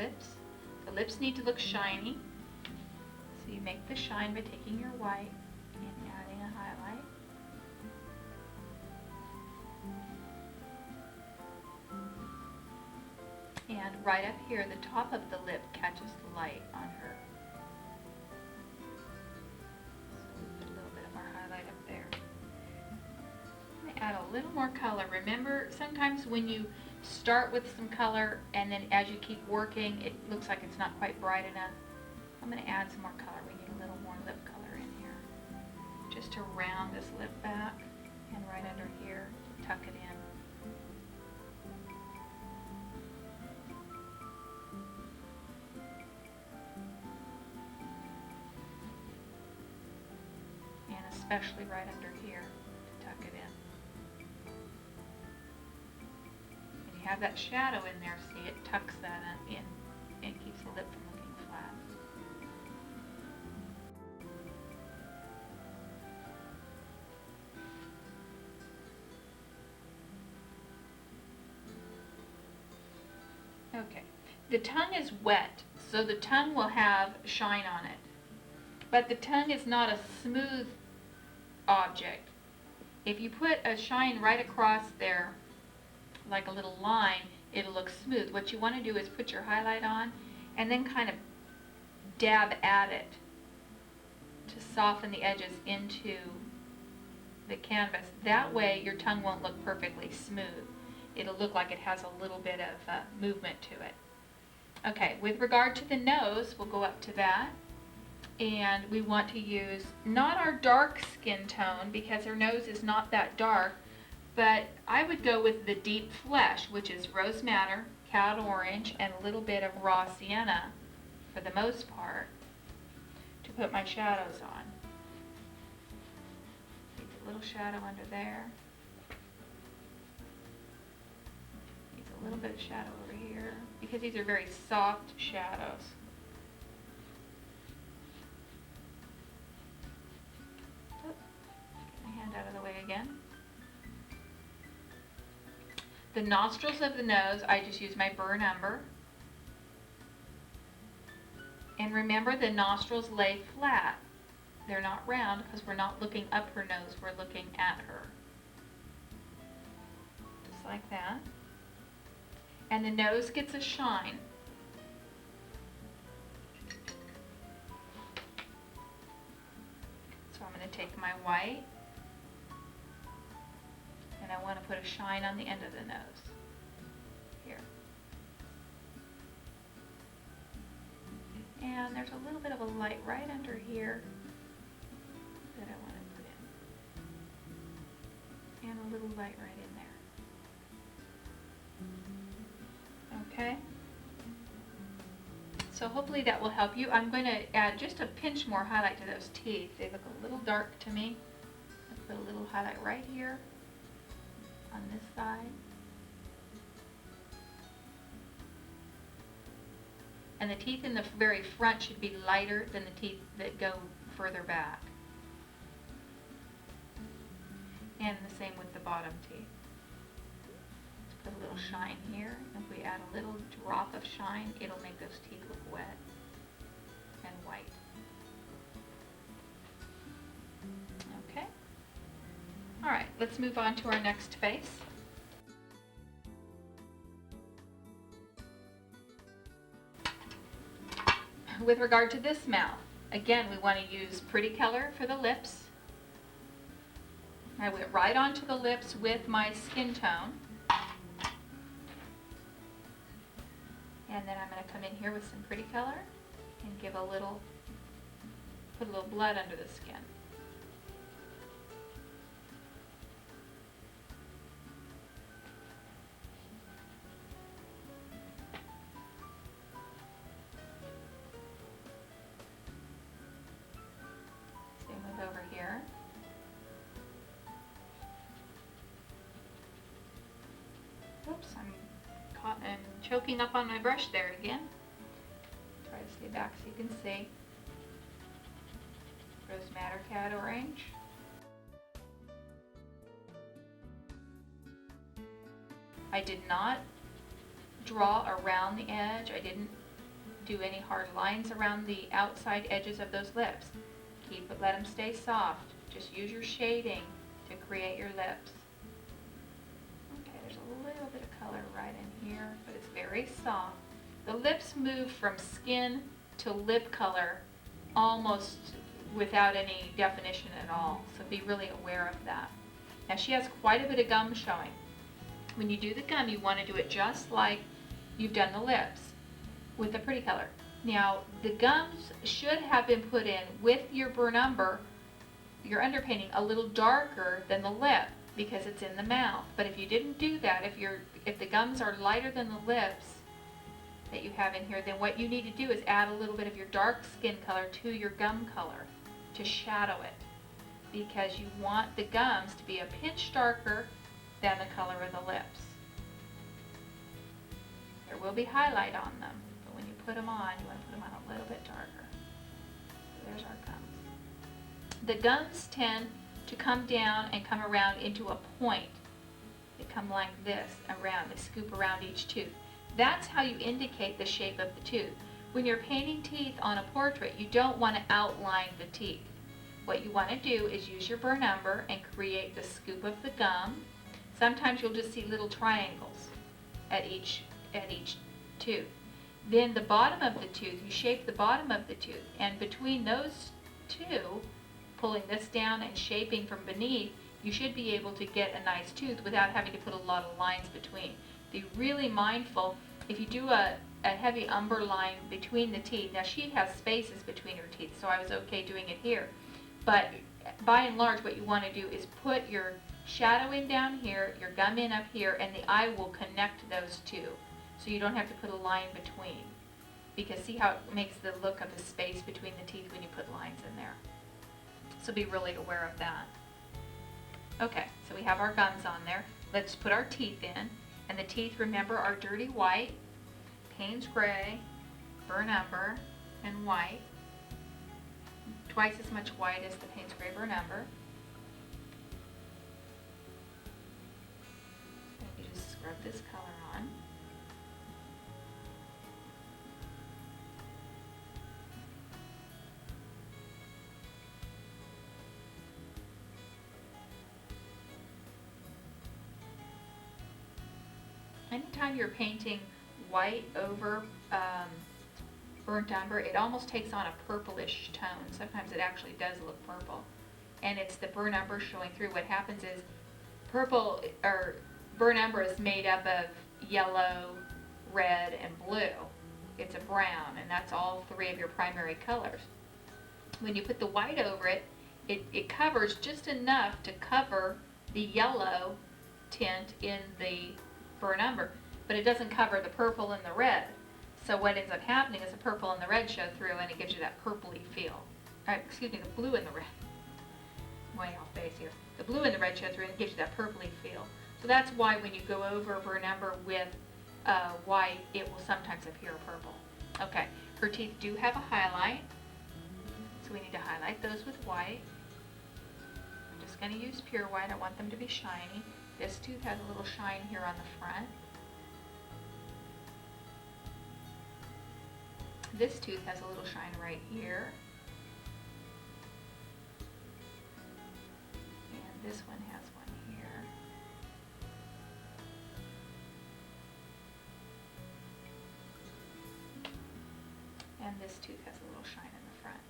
lips. The lips need to look shiny. So you make the shine by taking your white and adding a highlight. And right up here, the top of the lip catches the light on her. So we put a little bit of our highlight up there. I'm going to add a little more color. Remember, sometimes when you start with some color and then as you keep working, it looks like it's not quite bright enough. I'm going to add some more color. We need a little more lip color in here. Just to round this lip back and right under here, tuck it in. And especially right under here, to tuck it in. And you have that shadow in there, see, it tucks that in and keeps the lip from looking flat. Okay, the tongue is wet, so the tongue will have shine on it. But the tongue is not a smooth object. If you put a shine right across there, like a little line, it'll look smooth. What you want to do is put your highlight on and then kind of dab at it to soften the edges into the canvas. That way your tongue won't look perfectly smooth. It'll look like it has a little bit of movement to it. Okay, with regard to the nose, we'll go up to that. And we want to use not our dark skin tone because her nose is not that dark, but I would go with the deep flesh, which is rose madder, cad orange, and a little bit of raw sienna for the most part to put my shadows on. Needs a little shadow under there. Needs a little bit of shadow over here because these are very soft shadows. Out of the way again. The nostrils of the nose, I just use my burnt umber. And remember, the nostrils lay flat. They're not round because we're not looking up her nose, we're looking at her. Just like that. And the nose gets a shine. So I'm going to take my white. And I want to put a shine on the end of the nose, here. And there's a little bit of a light right under here that I want to put in. And a little light right in there. Okay? So hopefully that will help you. I'm going to add just a pinch more highlight to those teeth. They look a little dark to me. I'll put a little highlight right here. On this side. And the teeth in the very front should be lighter than the teeth that go further back. And the same with the bottom teeth. Let's put a little shine here. If we add a little drop of shine, it'll make those teeth look wet and white. Okay. All right, let's move on to our next face. With regard to this mouth, again, we want to use pretty color for the lips. I went right onto the lips with my skin tone. And then I'm going to come in here with some pretty color and give a little, put a little blood under the skin. Over here. Oops, I'm caught and choking up on my brush there again. Try to stay back so you can see. Rose madder, cad orange. I did not draw around the edge. I didn't do any hard lines around the outside edges of those lips. Let them stay soft. Just use your shading to create your lips. Okay, there's a little bit of color right in here, but it's very soft. The lips move from skin to lip color almost without any definition at all, so be really aware of that. Now she has quite a bit of gum showing. When you do the gum, you want to do it just like you've done the lips with a pretty color. Now the gums should have been put in with your burn umber, your underpainting, a little darker than the lip because it's in the mouth. But if you didn't do that, if the gums are lighter than the lips that you have in here, then what you need to do is add a little bit of your dark skin color to your gum color to shadow it, because you want the gums to be a pinch darker than the color of the lips. There will be highlight on them, but when you put them on, you want to put them on a little bit darker. So there's our gums. The gums tend to come down and come around into a point. They come like this around, they scoop around each tooth. That's how you indicate the shape of the tooth. When you're painting teeth on a portrait, you don't want to outline the teeth. What you want to do is use your burn umber and create the scoop of the gum. Sometimes you'll just see little triangles at each tooth. Then the bottom of the tooth, you shape the bottom of the tooth, and between those two, pulling this down and shaping from beneath, you should be able to get a nice tooth without having to put a lot of lines between. Be really mindful if you do a heavy umber line between the teeth. Now she has spaces between her teeth, so I was okay doing it here. But by and large, what you want to do is put your shadow in down here, your gum in up here, and the eye will connect those two. So you don't have to put a line between. Because see how it makes the look of the space between the teeth when you put lines in there. So be really aware of that. Okay, so we have our gums on there. Let's put our teeth in. And the teeth, remember, are dirty white, Payne's gray, burn umber, and white. Twice as much white as the Payne's gray burn umber. And you just scrub this color on. Anytime you're painting white over burnt umber, it almost takes on a purplish tone. Sometimes it actually does look purple. And it's the burnt umber showing through. What happens is purple or burnt umber is made up of yellow, red, and blue. It's a brown, and that's all three of your primary colors. When you put the white over it, it covers just enough to cover the yellow tint in the burnt umber, but it doesn't cover the purple and the red. So what ends up happening is the purple and the red show through, and it gives you that purpley feel. Excuse me, the blue and the red. Way off base here. The blue and the red show through, and it gives you that purpley feel. So that's why when you go over burnt umber with white, it will sometimes appear purple. Okay, her teeth do have a highlight, so we need to highlight those with white. I'm just going to use pure white. I want them to be shiny. This tooth has a little shine here on the front. This tooth has a little shine right here. And this one has one here. And this tooth has a little shine in the front.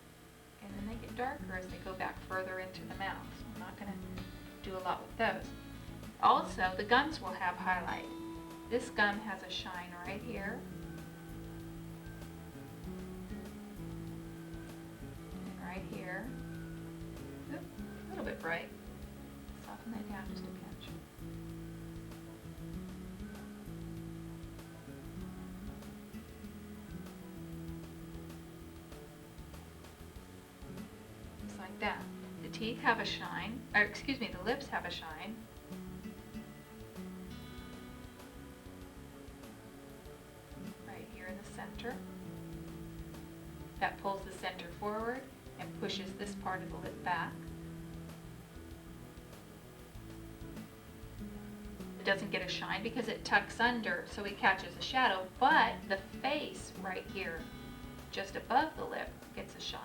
And then they get darker as they go back further into the mouth. So I'm not going to do a lot with those. Also, the gums will have highlight. This gum has a shine right here. And right here. Oop, a little bit bright. Soften that down just a pinch. Just like that. The teeth have a shine, or excuse me, the lips have a shine. Center. That pulls the center forward and pushes this part of the lip back. It doesn't get a shine because it tucks under, so it catches a shadow, but the face right here just above the lip gets a shine.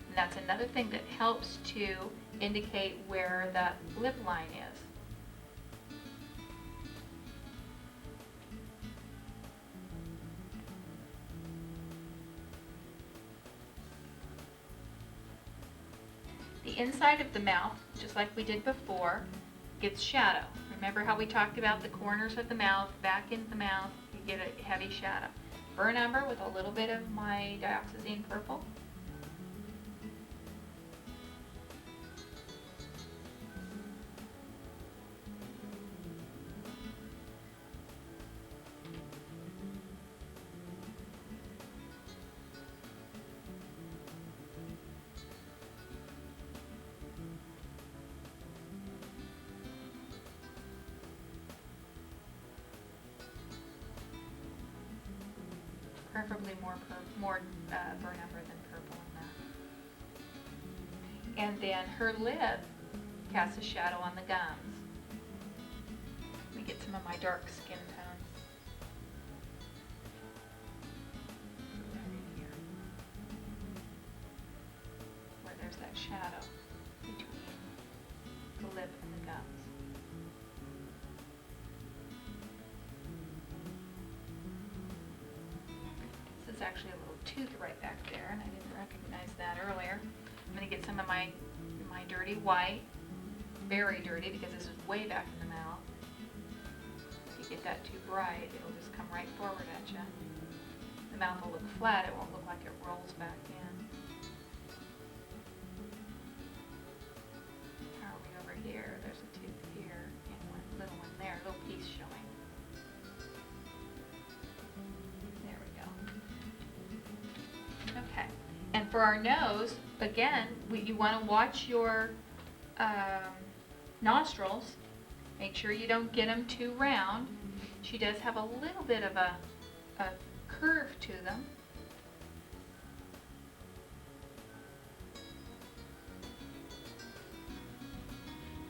And that's another thing that helps to indicate where that lip line is. The inside of the mouth, just like we did before, gets shadow. Remember how we talked about the corners of the mouth, back into the mouth, you get a heavy shadow. Burn umber with a little bit of my dioxazine purple. Preferably more burn umber than purple in that. And then her lip casts a shadow on the gums. Let me get some of my dark skin tones. Right in here, where there's that shadow between the lip and the gums. Is actually a little tooth right back there, and I didn't recognize that earlier. I'm going to get some of my dirty white, very dirty, because this is way back in the mouth. If you get that too bright, it'll just come right forward at you. The mouth will look flat, it won't look like it rolls back in. How are we over here? There's a tooth here, and one little one there, a little piece showing. Okay, and for our nose, again, you want to watch your nostrils. Make sure you don't get them too round. She does have a little bit of a curve to them.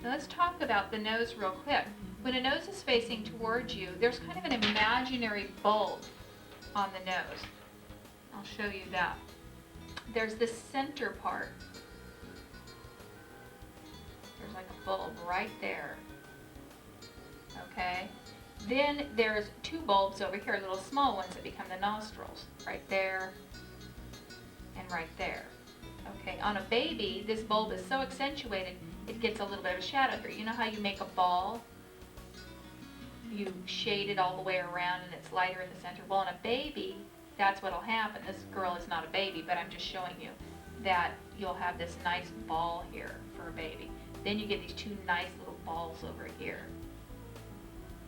Now let's talk about the nose real quick. When a nose is facing towards you, there's kind of an imaginary bulb on the nose. I'll show you that. There's this center part. There's like a bulb right there. Okay? Then there's two bulbs over here, little small ones that become the nostrils. Right there and right there. Okay, on a baby, this bulb is so accentuated, it gets a little bit of a shadow here. You know how you make a ball? You shade it all the way around and it's lighter in the center. Well, on a baby, that's what'll happen. This girl is not a baby, but I'm just showing you that you'll have this nice ball here for a baby. Then you get these two nice little balls over here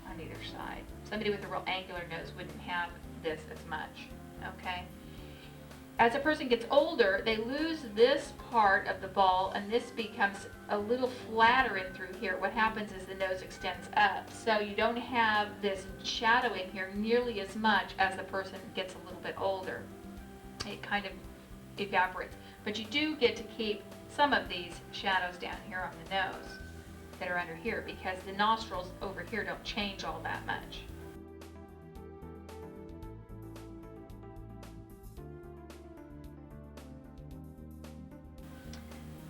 on either side. Somebody with a real angular nose wouldn't have this as much, okay? As a person gets older, they lose this part of the ball and this becomes a little flatter in through here. What happens is the nose extends up. So you don't have this shadow in here nearly as much as the person gets a little bit older. It kind of evaporates. But you do get to keep some of these shadows down here on the nose that are under here because the nostrils over here don't change all that much.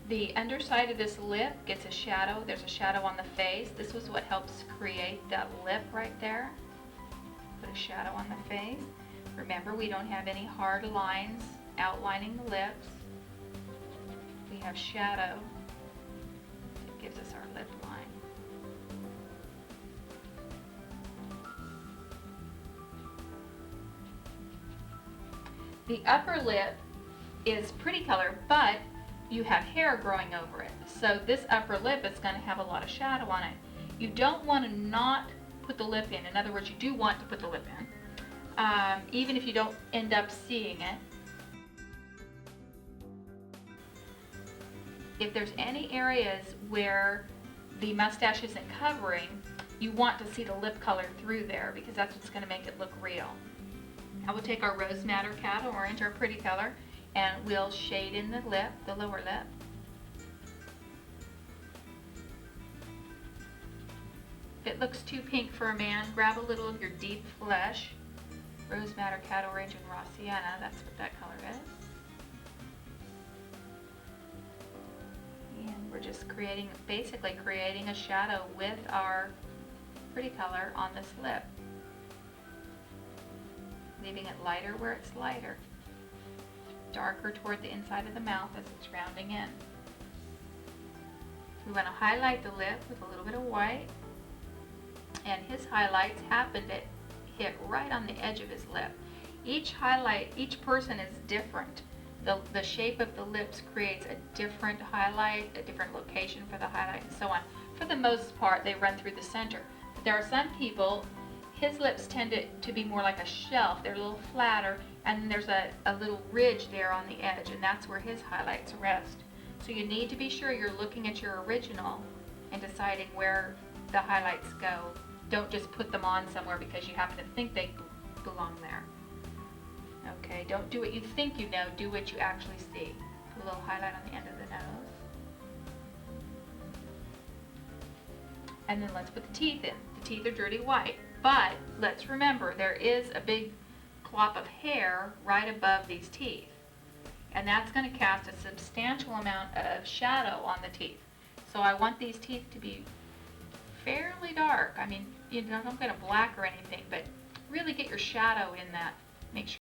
The underside of this lip gets a shadow. There's a shadow on the face. This was what helps create that lip right there. Put a shadow on the face. Remember, we don't have any hard lines outlining the lips. We have shadow that gives us our lip line. The upper lip is pretty color, but you have hair growing over it. So this upper lip is going to have a lot of shadow on it. You don't want to not put the lip in. In other words, you do want to put the lip in, even if you don't end up seeing it. If there's any areas where the mustache isn't covering, you want to see the lip color through there because that's what's going to make it look real. Now we'll take our Rose Madder Cat Orange, our pretty color, and we'll shade in the lip, the lower lip. If it looks too pink for a man, grab a little of your Deep Flesh Rose Madder, Cattle Range, and Raw Sienna. That's what that color is. And we're just basically creating a shadow with our pretty color on this lip. Leaving it lighter where it's lighter. Darker toward the inside of the mouth as it's rounding in. We want to highlight the lip with a little bit of white. And his highlights happen to hit right on the edge of his lip. Each person is different. The shape of the lips creates a different highlight, a different location for the highlight, and so on. For the most part, they run through the center. But there are some people, his lips tend to be more like a shelf. They're a little flatter, and then there's a little ridge there on the edge, and that's where his highlights rest. So you need to be sure you're looking at your original and deciding where the highlights go. Don't just put them on somewhere because you happen to think they belong there. Okay, don't do what you think you know, do what you actually see. Put a little highlight on the end of the nose. And then let's put the teeth in. The teeth are dirty white, but let's remember there is a big clop of hair right above these teeth. And that's going to cast a substantial amount of shadow on the teeth. So I want these teeth to be fairly dark. I mean, you don't get a black or anything, but really get your shadow in that. Make sure